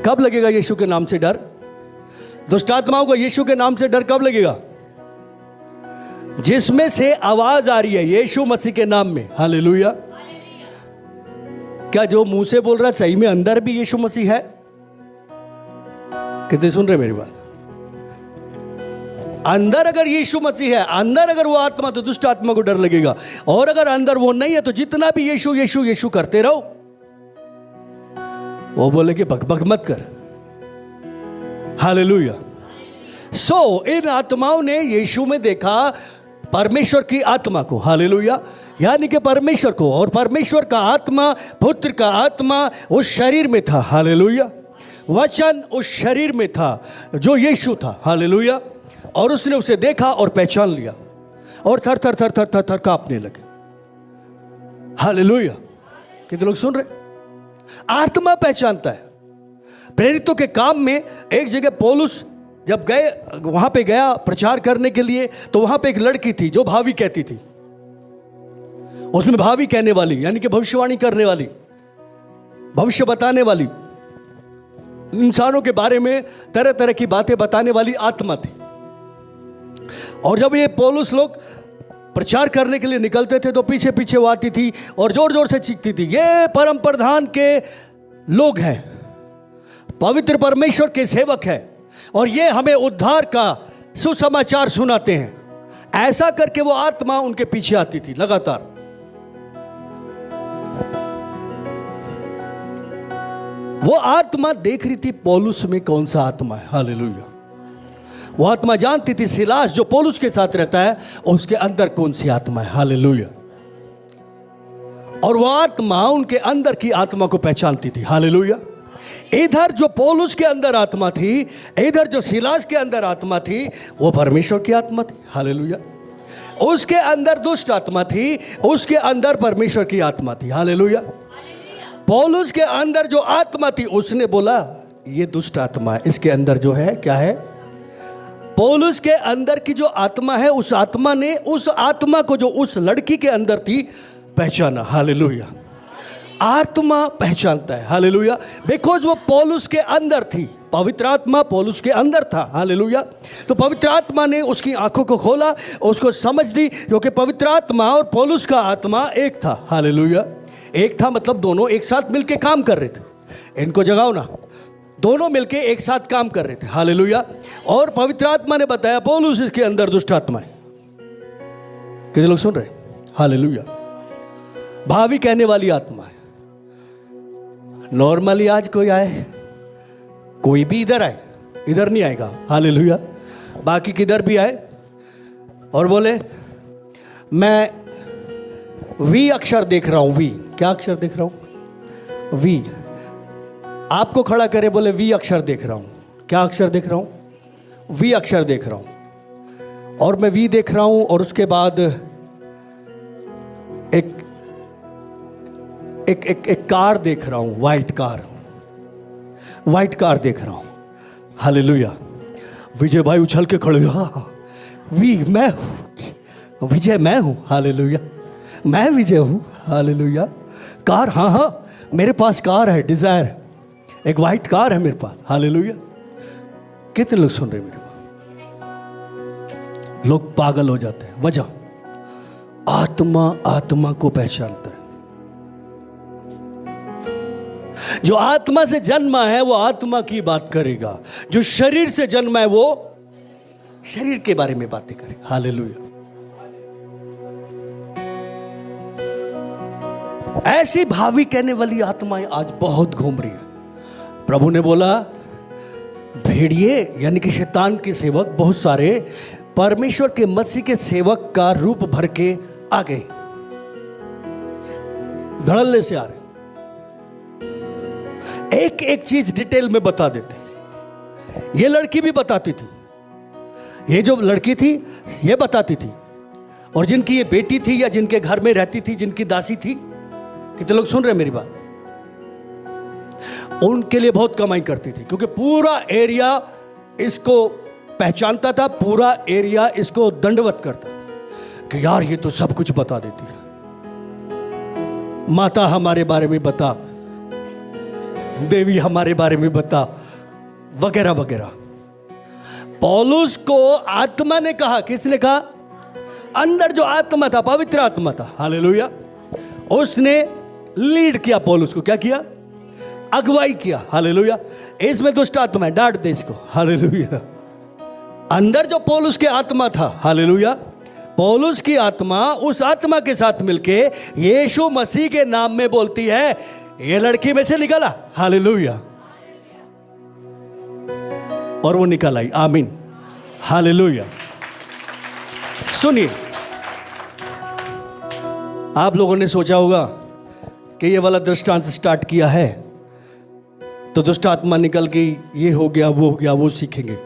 कब लगेगा यीशु के नाम से डर? दुष्ट आत्माओं को यीशु के नाम से डर कब लगेगा? जिसमें से आवाज आ रही है यीशु मसीह के नाम में। हालेलुया। क्या जो मुंह से बोल रहा है सही में अंदर भी यीशु मसीह है? कितने सुन रहे मेरी बात? अंदर अगर यीशु मसीह है, अंदर अगर वो आत्मा, तो दुष्ट आत्मा को डर लगेगा। और अगर अंदर वो नहीं है तो जितना भी यीशु यीशु यीशु करते रहो, वो बोले कि बक बक मत कर। हालेलुया। सो इन आत्माओं ने यीशु में देखा परमेश्वर की आत्मा को। हालेलुया। यानी कि परमेश्वर को, और परमेश्वर का आत्मा, पुत्र का आत्मा उस शरीर में था। हालेलुया। वचन उस शरीर में था जो यीशु था। हालेलुया। और उसने उसे देखा और पहचान लिया और थर थर थर थर थर थर कांपने लगे। हालेलुया। कितने लोग सुन रहे? आत्मा पहचानता है। प्रेरितों के काम में एक जगह पौलुस जब गए, वहां पे गया प्रचार करने के लिए, तो वहां पे एक लड़की थी जो भावी कहती थी। उसमें भावी कहने वाली यानी कि भविष्यवाणी करने वाली, भविष्य बताने वाली, इंसानों के बारे में तरह तरह की बातें बताने वाली आत्मा थी। और जब ये पौलुस लोग प्रचार करने के लिए निकलते थे तो पीछे पीछे वो आती थी और जोर जोर से चीखती थी, ये परम प्रधान के लोग हैं, पवित्र परमेश्वर के सेवक हैं, और ये हमें उद्धार का सुसमाचार सुनाते हैं। ऐसा करके वो आत्मा उनके पीछे आती थी लगातार। वो आत्मा देख रही थी पौलुस में कौन सा आत्मा है। हालेलुया। वो आत्मा जानती थी सिलास जो पौलुस के साथ रहता है उसके अंदर कौन सी आत्मा है। हालेलुया। और वो आत्मा उनके अंदर की आत्मा को पहचानती थी। हालेलुया। इधर जो पौलुस के अंदर आत्मा थी, इधर जो सिलास के अंदर आत्मा थी, वो परमेश्वर की आत्मा थी। हालेलुया। उसके अंदर दुष्ट आत्मा थी, उसके अंदर परमेश्वर की आत्मा थी। हालेलुया। पौलुस के अंदर जो आत्मा थी उसने बोला ये दुष्ट आत्मा है, इसके अंदर जो है क्या है? पौलुस के अंदर की जो आत्मा है, उस आत्मा ने उस आत्मा को जो उस लड़की के अंदर थी पहचाना। हालेलुया। आत्मा पहचानता है। हालेलुया। बिकॉज वो पौलुस के अंदर थी, पवित्र आत्मा पौलुस के अंदर था। हालेलुया। तो पवित्र आत्मा ने उसकी आंखों को खोला, उसको समझ दी, क्योंकि पवित्र आत्मा और पौलुस का आत्मा एक था। हालेलुया। एक था मतलब दोनों एक साथ मिलके काम कर रहे थे। इनको जगाओ ना, दोनों मिलके एक साथ काम कर रहे थे। हालेलुया। और पवित्र आत्मा ने बताया पौलुस इसके अंदर दुष्ट आत्मा है। कितने लोग सुन रहे? हालेलुया। भावी कहने वाली आत्मा है। नॉर्मली आज कोई आए, कोई भी इधर आए, इधर नहीं आएगा, हालेलुया, बाकी किधर भी आए और बोले मैं वी अक्षर देख रहा हूं। वी, क्या अक्षर देख रहा हूं? वी। आपको खड़ा करे, बोले वी अक्षर देख रहा हूं। क्या अक्षर देख रहा हूं? वी अक्षर देख रहा हूं। और मैं वी देख रहा हूं और उसके बाद एक एक एक, एक कार देख रहा हूं, वाइट कार, वाइट कार देख रहा हूं। हालेलुया। विजय भाई उछल के खड़े, हाँ वी मैं हूं, विजय मैं हूं, हालेलुया, मैं विजय हूं, हालेलुया। कार, हाँ हाँ मेरे पास कार है, डिजायर, एक वाइट कार है मेरे पास, हालेलुया। कितने लोग सुन रहे मेरे पास? लोग पागल हो जाते हैं। वजह, आत्मा आत्मा को पहचानता है। जो आत्मा से जन्मा है वो आत्मा की बात करेगा, जो शरीर से जन्मा है वो शरीर के बारे में बातें करेगा, हालेलुया। ऐसी भावी कहने वाली आत्माएं आज बहुत घूम रही है। प्रभु ने बोला भेड़िए यानी कि शैतान के सेवक बहुत सारे परमेश्वर के मसीह के सेवक का रूप भर के आ गए, धड़ल्ले से आ रहे, एक एक चीज डिटेल में बता देते। ये लड़की भी बताती थी, ये जो लड़की थी ये बताती थी, और जिनकी ये बेटी थी या जिनके घर में रहती थी, जिनकी दासी थी, कितने लोग सुन रहे हैं मेरी बात? उनके लिए बहुत कमाई करती थी, क्योंकि पूरा एरिया इसको पहचानता था, पूरा एरिया इसको दंडवत करता था कि यार ये तो सब कुछ बता देती है, माता हमारे बारे में बता, देवी हमारे बारे में बता, वगैरह वगैरह। पौलुस को आत्मा ने कहा, किसने कहा? अंदर जो आत्मा था, पवित्र आत्मा था, हालेलुया, उसने लीड किया पौलुस को। क्या किया? अगुवाई किया, हालेलुया। इसमें दुष्ट आत्मा है, डांट दे इसको, हालेलुया। अंदर जो पौलुस के आत्मा था, हालेलुया, पौलुस की आत्मा उस आत्मा के साथ मिलके यीशु मसीह के नाम में बोलती है, ये लड़की में से निकला, हालेलुया, और वो निकल आई, आमीन, हालेलुया। सुनिए, आप लोगों ने सोचा होगा कि ये वाला दृष्टांत स्टार्ट किया है तो दुष्ट आत्मा निकल गई, ये हो गया, वो हो गया, वो सीखेंगे,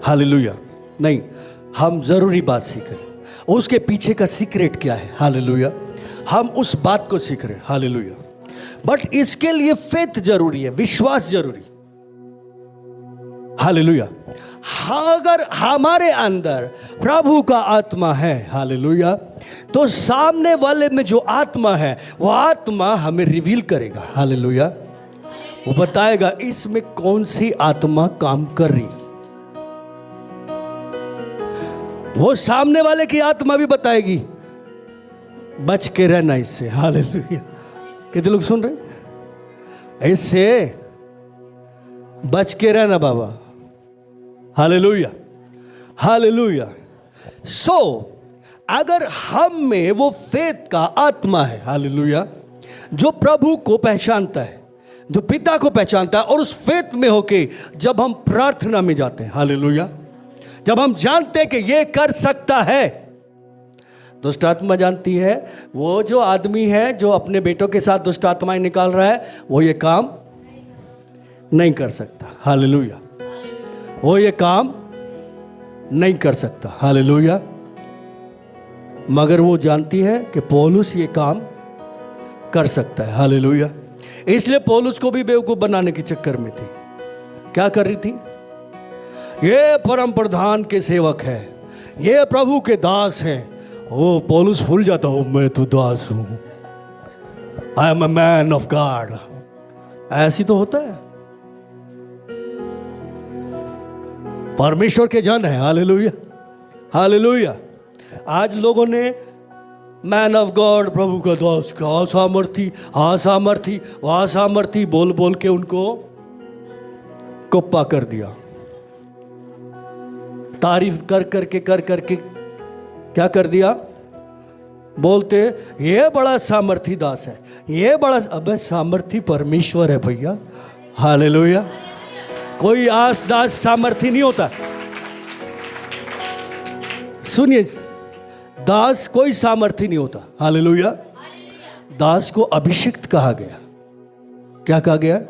हालेलुया। नहीं, हम जरूरी बात सीख रहे हैं, उसके पीछे का सीक्रेट क्या है, हालेलुया, हम उस बात को सीख रहे हैं, हालेलुया। बट इसके लिए फेथ जरूरी है, विश्वास जरूरी, हालेलुया। अगर हमारे अंदर प्रभु का आत्मा है, हालेलुया, तो सामने वाले में जो आत्मा है वो आत्मा हमें रिवील करेगा, हालेलुया। वो बताएगा इसमें कौन सी आत्मा काम कर रही, वो सामने वाले की आत्मा भी बताएगी, बच के रहना इससे, हालेलुया। कितने लोग सुन रहे? इससे बच के रहना बाबा, हालेलुया, हालेलुया। सो अगर हम में वो फेथ का आत्मा है, हालेलुया, जो प्रभु को पहचानता है, जो पिता को पहचानता है, और उस फेथ में होके जब हम प्रार्थना में जाते हैं, हालेलुया, जब हम जानते हैं कि ये कर सकता है, दुष्ट आत्मा जानती है वो जो आदमी है जो अपने बेटों के साथ दुष्ट आत्माएं निकाल रहा है, वो ये काम नहीं कर सकता, हालेलुया, वो ये काम नहीं कर सकता, हालेलुया। मगर वो जानती है कि पौलुस ये काम कर सकता है, हालेलुया। इसलिए पौलुस को भी बेवकूफ बनाने के चक्कर में थी। क्या कर रही थी? ये परम प्रधान के सेवक है, ये प्रभु के दास हैं। वो पौलुस भूल जाता, हूं मैं तो दास हूं, I am a man of God. ऐसी तो होता है, परमेश्वर के जन है, हालेलुया, हालेलुया। आज लोगों ने मैन ऑफ गॉड, प्रभु का दास, का सामर्थी, हाँ सामर्थी, वहाँ सामर्थी बोल बोल के उनको कुप्पा कर दिया। तारीफ कर करके क्या कर दिया? बोलते ये बड़ा सामर्थी दास है, ये बड़ा, अबे सामर्थी परमेश्वर है भैया। हालेलुया। कोई आस दास सामर्थी नहीं होता। सुनिए, दास कोई सामर्थी नहीं होता। हालेलुया। दास को अभिषिक्त कहा गया। क्या कहा गया?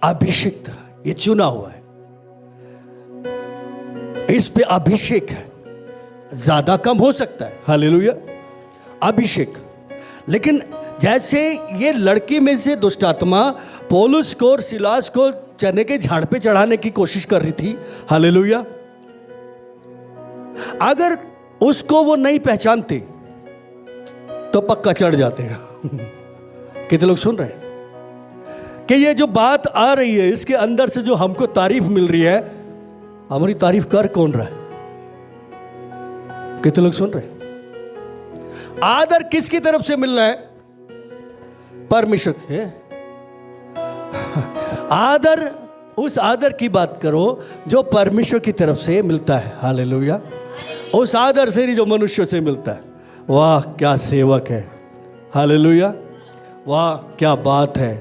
अभिषिक्त। ये चुना हुआ है, इस पे अभिषेक है। ज्यादा कम हो सकता है। हालेलुया। अभिषेक। लेकिन जैसे ये लड़की में से दुष्ट आत्मा पौलुस को और सिलास को चने के झाड़ पे चढ़ाने की कोशिश कर रही थी। हालेलुया। अगर उसको वो नहीं पहचानते तो पक्का चढ़ जाते हैं। कितने लोग सुन रहे हैं कि ये जो बात आ रही है, इसके अंदर से जो हमको तारीफ मिल रही है, हमारी तारीफ कर कौन रहा है? कितने लोग सुन रहे हैं? आदर किसकी तरफ से मिल रहा है? परमेश्वर के। आदर, उस आदर की बात करो जो परमेश्वर की तरफ से मिलता है। हालेलुया। उस आदर से नहीं जो मनुष्य से मिलता है। वाह क्या सेवक है। हालेलुया। वाह क्या बात है,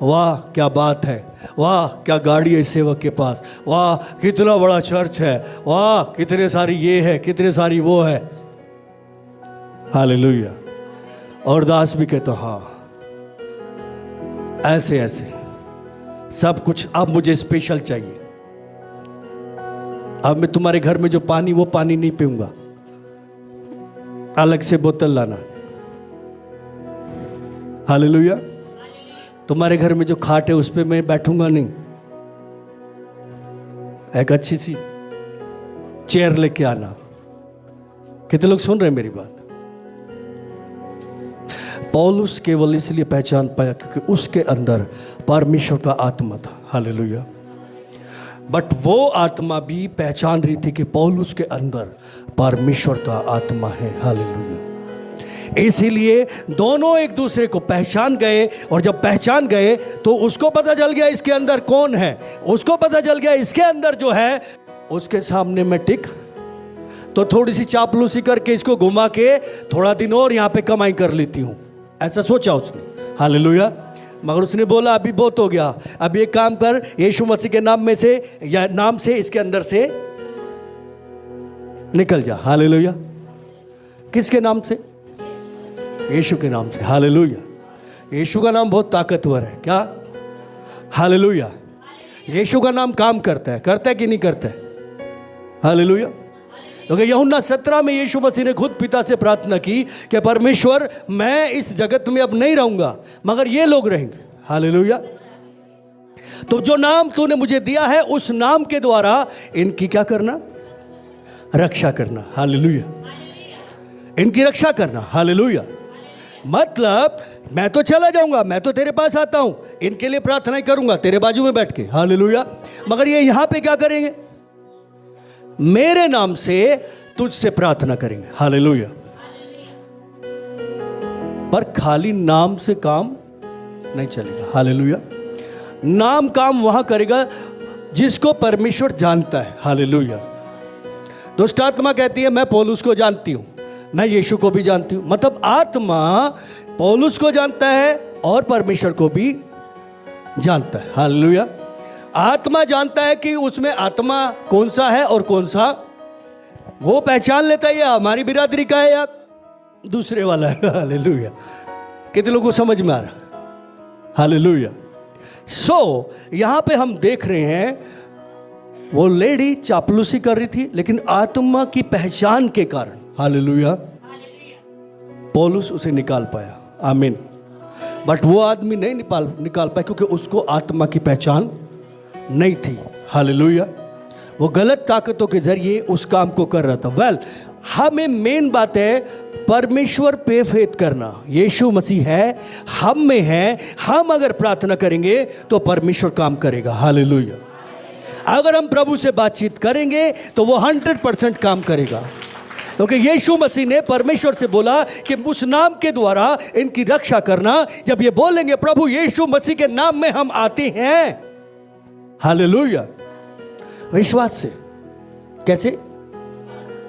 वाह क्या बात है, वाह क्या गाड़ी है सेवक के पास, वाह कितना बड़ा चर्च है, वाह कितने सारी ये है, कितने सारी वो है। हालेलुया। और दास भी कहता हाँ, ऐसे ऐसे सब कुछ। अब मुझे स्पेशल चाहिए। अब मैं तुम्हारे घर में जो पानी, वो पानी नहीं पीऊंगा, अलग से बोतल लाना। हालेलुया। तुम्हारे घर में जो खाट है उस पे मैं बैठूंगा नहीं, एक अच्छी सी चेयर लेके आना। कितने लोग सुन रहे हैं मेरी बात? पौलुस केवल इसलिए पहचान पाया क्योंकि उसके अंदर परमेश्वर का आत्मा था। हालेलुया। बट वो आत्मा भी पहचान रही थी कि पौलुस के अंदर परमेश्वर का आत्मा है। हालेलुया। इसीलिए दोनों एक दूसरे को पहचान गए, और जब पहचान गए तो उसको पता चल गया इसके अंदर कौन है, उसको पता चल गया इसके अंदर जो है उसके सामने मैं टिक तो थोड़ी सी चापलूसी करके इसको घुमा के थोड़ा दिन और यहाँ पे कमाई कर लेती हूँ, ऐसा सोचा उसने। हालेलुया। मगर उसने बोला अभी बहुत हो गया, अब एक काम कर, यीशु मसीह के नाम में से या नाम से इसके अंदर से निकल जा। हालेलुया। किसके नाम से? यीशु के नाम से। हालेलुया। यीशु का नाम बहुत ताकतवर है। क्या? हालेलुया। यीशु का नाम काम करता है कि नहीं करता है? हालेलुया। क्योंकि यूहन्ना 17 में यीशु मसीह ने खुद पिता से प्रार्थना की कि परमेश्वर, मैं इस जगत में अब नहीं रहूंगा मगर ये लोग रहेंगे। हालेलुया। तो जो नाम तूने मुझे दिया है उस नाम के द्वारा इनकी क्या करना? रक्षा करना। हालेलुया। इनकी रक्षा करना। हालेलुया। मतलब मैं तो चला जाऊंगा, मैं तो तेरे पास आता हूं, इनके लिए प्रार्थना करूंगा तेरे बाजू में बैठ के। हालेलुया। मगर ये यहां पे क्या करेंगे? मेरे नाम से तुझसे प्रार्थना करेंगे। हालेलुया। पर खाली नाम से काम नहीं चलेगा। हालेलुया। नाम काम वहां करेगा जिसको परमेश्वर जानता है। हालेलुया। दुष्ट आत्मा कहती है मैं पौलुस को जानती हूं, मैं यीशु को भी जानती हूं। मतलब आत्मा पौलुस को जानता है और परमेश्वर को भी जानता है। हालेलुया। आत्मा जानता है कि उसमें आत्मा कौन सा है और कौन सा, वो पहचान लेता है, या हमारी बिरादरी का है या दूसरे वाला है। हालेलुया। कितने लोगों को समझ में आ रहा? हालेलुया। सो यहां पे हम देख रहे हैं वो लेडी चापलूसी कर रही थी, लेकिन आत्मा की पहचान के कारण, हालेलुया, पौलुस उसे निकाल पाया। आमीन। बट वो आदमी नहीं निकाल पाया क्योंकि उसको आत्मा की पहचान नहीं थी। हालेलुया। वो गलत ताकतों के जरिए उस काम को कर रहा था। वेल, हमें मेन बात है परमेश्वर पे फेथ करना। यीशु मसीह है, हम में है, हम अगर प्रार्थना करेंगे तो परमेश्वर काम करेगा। हालेलुया। अगर हम प्रभु से बातचीत करेंगे तो वो 100% काम करेगा, क्योंकि यीशु मसीह ने परमेश्वर से बोला कि उस नाम के द्वारा इनकी रक्षा करना। जब ये बोलेंगे प्रभु यीशु मसीह के नाम में हम आते हैं, हालेलुया, विश्वास से। कैसे?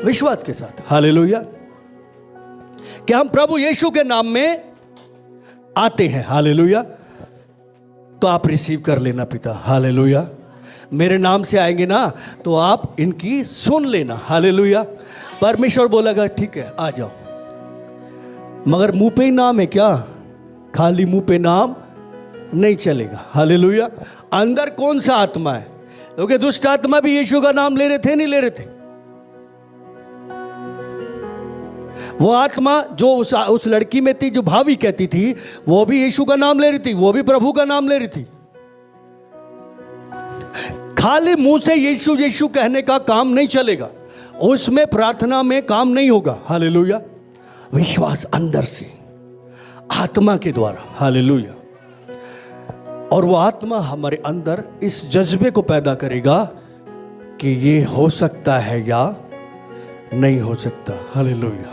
विश्वास के साथ। हालेलुया। कि हम प्रभु यीशु के नाम में आते हैं। हालेलुया। तो आप रिसीव कर लेना पिता। हालेलुया। मेरे नाम से आएंगे ना तो आप इनकी सुन लेना। हालेलुया। परमेश्वर बोलेगा ठीक है आ जाओ, मगर मुंह पे ही नाम है क्या? खाली मुंह पे नाम नहीं चलेगा। हालेलुया। अंदर कौन सा आत्मा है? क्योंकि दुष्ट आत्मा भी यीशु का नाम ले रहे थे, नहीं ले रहे थे? वो आत्मा जो उस लड़की में थी, जो भावी कहती थी, वो भी यीशु का नाम ले रही थी, वो भी प्रभु का नाम ले रही थी। खाली मुंह से यीशु यीशु कहने का काम नहीं चलेगा, उसमें प्रार्थना में काम नहीं होगा। हालेलुया। विश्वास अंदर से आत्मा के द्वारा। हालेलुया। और वो आत्मा हमारे अंदर इस जज्बे को पैदा करेगा कि ये हो सकता है या नहीं हो सकता। हालेलुया।